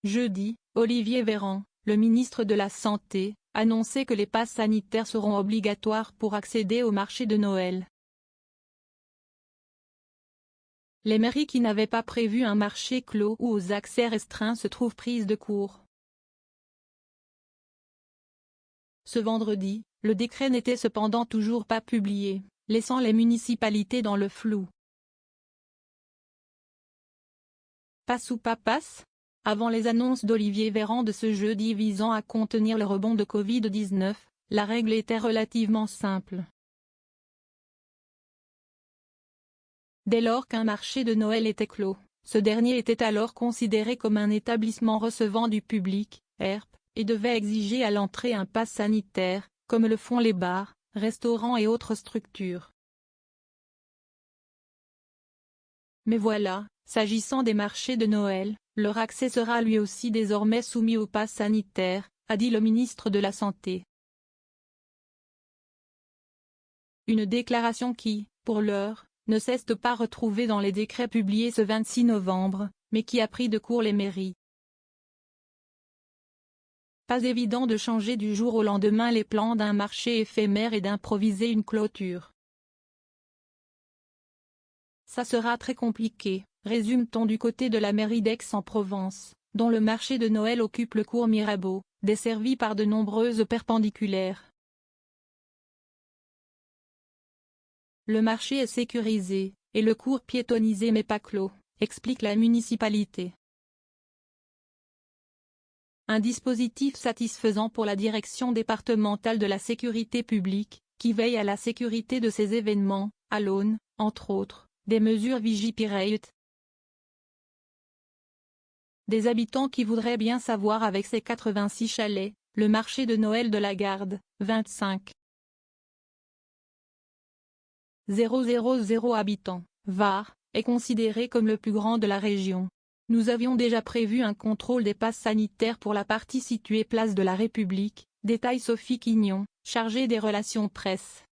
Jeudi, Olivier Véran, le ministre de la Santé, annonçait que les passes sanitaires seront obligatoires pour accéder au marché de Noël. Les mairies qui n'avaient pas prévu un marché clos ou aux accès restreints se trouvent prises de court. Ce vendredi, le décret n'était cependant toujours pas publié, laissant les municipalités dans le flou. Passe ou pas passe ? Avant les annonces d'Olivier Véran de ce jeudi visant à contenir le rebond de Covid-19, la règle était relativement simple. Dès lors qu'un marché de Noël était clos, ce dernier était alors considéré comme un établissement recevant du public, ERP, et devait exiger à l'entrée un pass sanitaire, comme le font les bars, restaurants et autres structures. Mais voilà, s'agissant des marchés de Noël, leur accès sera lui aussi désormais soumis au pass sanitaire, a dit le ministre de la Santé. Une déclaration qui, pour l'heure, ne cesse de pas retrouver dans les décrets publiés ce 26 novembre, mais qui a pris de court les mairies. Pas évident de changer du jour au lendemain les plans d'un marché éphémère et d'improviser une clôture. Ça sera très compliqué, résume-t-on du côté de la mairie d'Aix-en-Provence, dont le marché de Noël occupe le cours Mirabeau, desservi par de nombreuses perpendiculaires. Le marché est sécurisé, et le cours piétonnisé mais pas clos, explique la municipalité. Un dispositif satisfaisant pour la direction départementale de la sécurité publique, qui veille à la sécurité de ces événements, à l'aune, entre autres, des mesures Vigipirate. Des habitants qui voudraient bien savoir avec ses 86 chalets, le marché de Noël de la Garde, 25 000 habitants, Var, est considéré comme le plus grand de la région. Nous avions déjà prévu un contrôle des passes sanitaires pour la partie située place de la République, détaille Sophie Quignon, chargée des relations presse.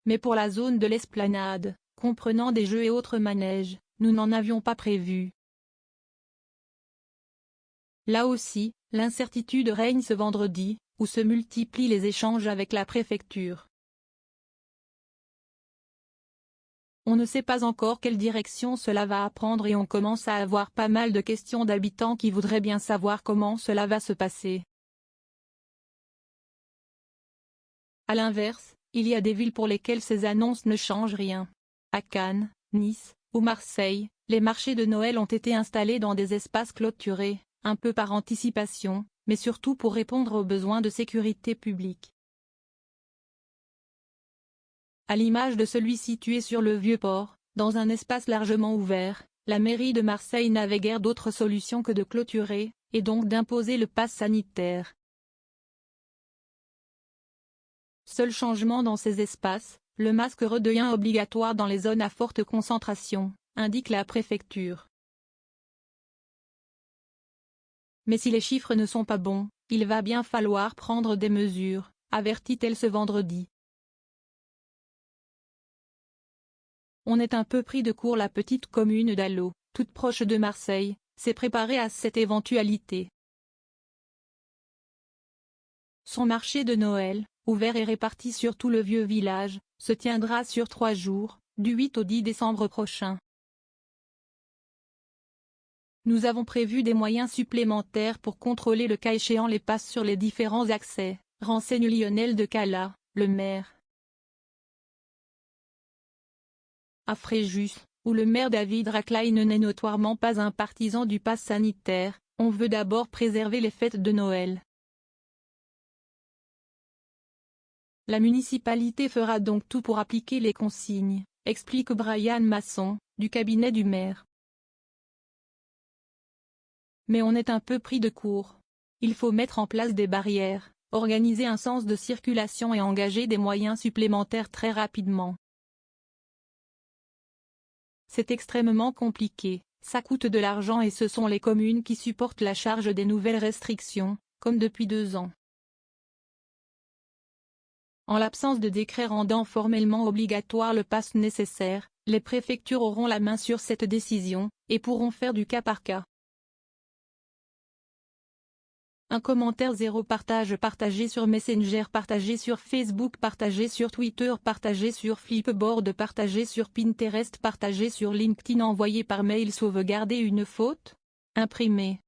Mais pour la zone de l'esplanade, comprenant des jeux et autres manèges, nous n'en avions pas prévu. Là aussi, l'incertitude règne ce vendredi, où se multiplient les échanges avec la préfecture. On ne sait pas encore quelle direction cela va prendre et on commence à avoir pas mal de questions d'habitants qui voudraient bien savoir comment cela va se passer. A l'inverse, il y a des villes pour lesquelles ces annonces ne changent rien. À Cannes, Nice, ou Marseille, les marchés de Noël ont été installés dans des espaces clôturés, un peu par anticipation, mais surtout pour répondre aux besoins de sécurité publique. À l'image de celui situé sur le Vieux-Port, dans un espace largement ouvert, la mairie de Marseille n'avait guère d'autre solution que de clôturer, et donc d'imposer le pass sanitaire. Seul changement dans ces espaces, le masque redevient obligatoire dans les zones à forte concentration, indique la préfecture. Mais si les chiffres ne sont pas bons, il va bien falloir prendre des mesures, avertit-elle ce vendredi. On est un peu pris de court. La petite commune d'Allo, toute proche de Marseille, s'est préparée à cette éventualité. Son marché de Noël, ouvert et réparti sur tout le vieux village, se tiendra sur 3 jours, du 8 au 10 décembre prochain. Nous avons prévu des moyens supplémentaires pour contrôler le cas échéant les passes sur les différents accès, renseigne Lionel de Cala, le maire. À Fréjus, où le maire David Rackline n'est notoirement pas un partisan du pass sanitaire, on veut d'abord préserver les fêtes de Noël. La municipalité fera donc tout pour appliquer les consignes, explique Brian Masson, du cabinet du maire. Mais on est un peu pris de court. Il faut mettre en place des barrières, organiser un sens de circulation et engager des moyens supplémentaires très rapidement. C'est extrêmement compliqué, ça coûte de l'argent et ce sont les communes qui supportent la charge des nouvelles restrictions, comme depuis 2 ans. En l'absence de décret rendant formellement obligatoire le pass nécessaire, Les préfectures auront la main sur cette décision, et pourront faire du cas par cas. Un commentaire 0 partage partagé sur Messenger, partagé sur Facebook, partagé sur Twitter, partagé sur Flipboard, partagé sur Pinterest, partagé sur LinkedIn, envoyé par mail, sauvegarder une faute, imprimé.